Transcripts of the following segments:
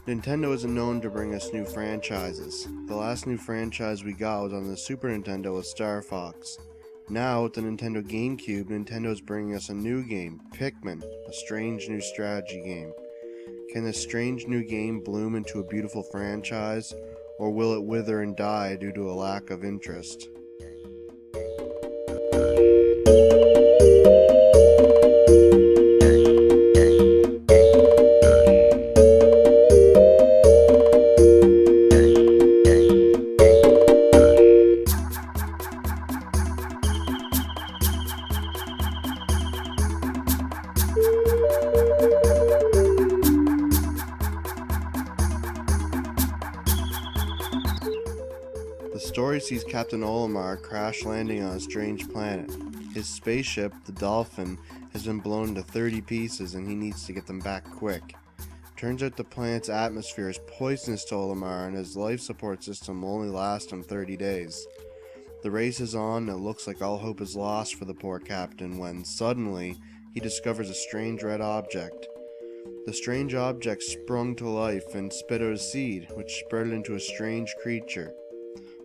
Nintendo isn't known to bring us new franchises. The last new franchise we got was on the Super Nintendo with Star Fox. Now, with the Nintendo GameCube, Nintendo is bringing us a new game, Pikmin, a strange new strategy game. Can this strange new game bloom into a beautiful franchise, or will it wither and die due to a lack of interest? The story sees Captain Olimar crash landing on a strange planet. His spaceship, the Dolphin, has been blown into 30 pieces and he needs to get them back quick. Turns out the planet's atmosphere is poisonous to Olimar and his life support system will only last him 30 days. The race is on and it looks like all hope is lost for the poor captain when, suddenly, he discovers a strange red object. The strange object sprung to life and spit out a seed, which sprouted into a strange creature.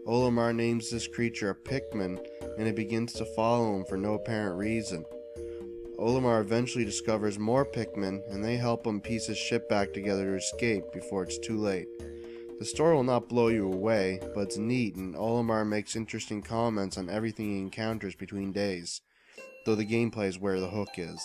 Olimar names this creature a Pikmin, and it begins to follow him for no apparent reason. Olimar eventually discovers more Pikmin, and they help him piece his ship back together to escape before it's too late. The story will not blow you away, but it's neat, and Olimar makes interesting comments on everything he encounters between days, though the gameplay is where the hook is.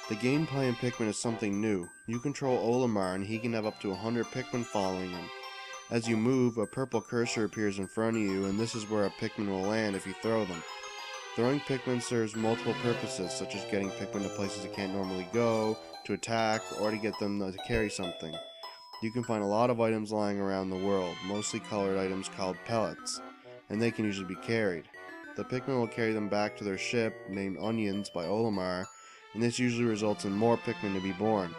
The gameplay in Pikmin is something new. You control Olimar and he can have up to 100 Pikmin following him. As you move, a purple cursor appears in front of you and this is where a Pikmin will land if you throw them. Throwing Pikmin serves multiple purposes, such as getting Pikmin to places they can't normally go, to attack, or to get them to carry something. You can find a lot of items lying around the world, mostly colored items called pellets, and they can usually be carried. The Pikmin will carry them back to their ship, named Onions by Olimar, and this usually results in more Pikmin to be born.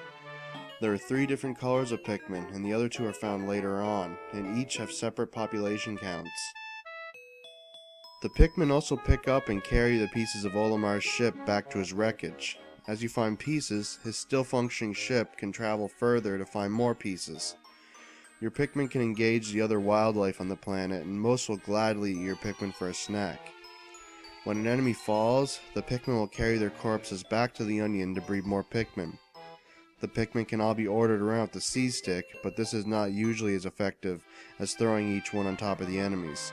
There are 3 different colors of Pikmin, and the other 2 are found later on, and each have separate population counts. The Pikmin also pick up and carry the pieces of Olimar's ship back to his wreckage. As you find pieces, his still functioning ship can travel further to find more pieces. Your Pikmin can engage the other wildlife on the planet, and most will gladly eat your Pikmin for a snack. When an enemy falls, the Pikmin will carry their corpses back to the Onion to breed more Pikmin. The Pikmin can all be ordered around with the C-stick, but this is not usually as effective as throwing each one on top of the enemies.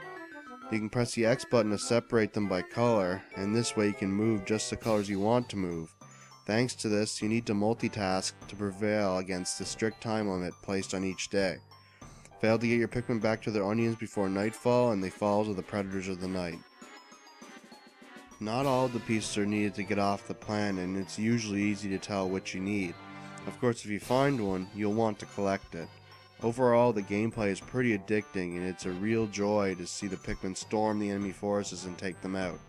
You can press the X button to separate them by color, and this way you can move just the colors you want to move. Thanks to this, you need to multitask to prevail against the strict time limit placed on each day. Fail to get your Pikmin back to their Onions before nightfall, and they fall to the predators of the night. Not all of the pieces are needed to get off the planet, and it's usually easy to tell which you need. Of course, if you find one, you'll want to collect it. Overall, the gameplay is pretty addicting, and it's a real joy to see the Pikmin storm the enemy forces and take them out.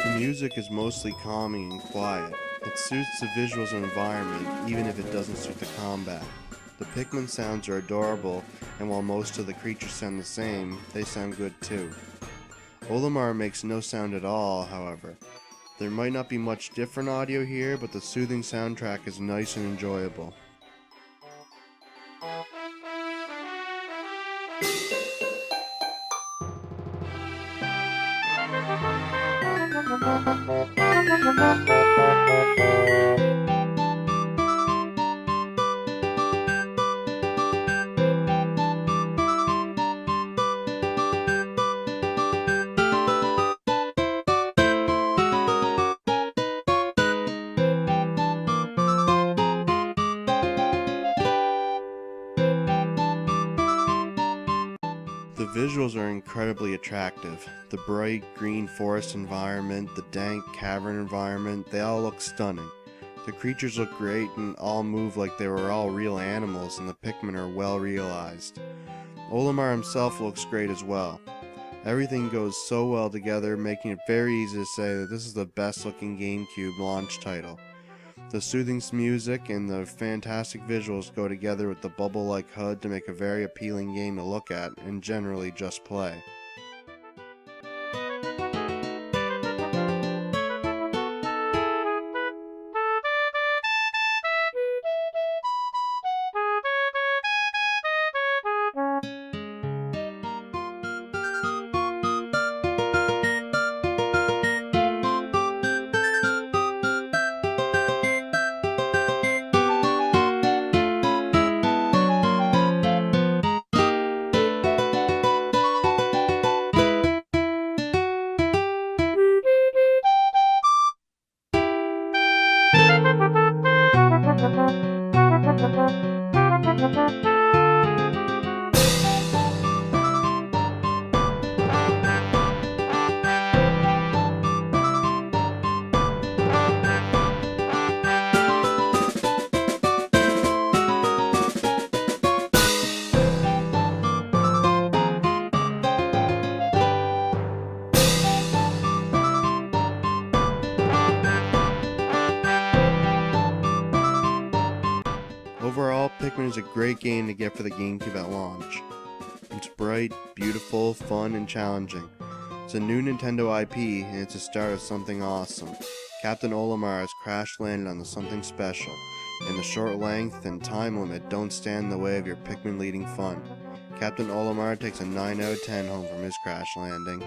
The music is mostly calming and quiet. It suits the visuals and environment, even if it doesn't suit the combat. The Pikmin sounds are adorable, and while most of the creatures sound the same, they sound good too. Olimar makes no sound at all, however. There might not be much different audio here, but the soothing soundtrack is nice and enjoyable. The visuals are incredibly attractive. The bright green forest environment, the dank cavern environment, they all look stunning. The creatures look great and all move like they were all real animals, and the Pikmin are well realized. Olimar himself looks great as well. Everything goes so well together, making it very easy to say that this is the best looking GameCube launch title. The soothing music and the fantastic visuals go together with the bubble-like HUD to make a very appealing game to look at and generally just play. Overall, Pikmin is a great game to get for the GameCube at launch. It's bright, beautiful, fun, and challenging. It's a new Nintendo IP, and it's the start of something awesome. Captain Olimar has crash landed on something special, and the short length and time limit don't stand in the way of your Pikmin leading fun. Captain Olimar takes a 9 out of 10 home from his crash landing.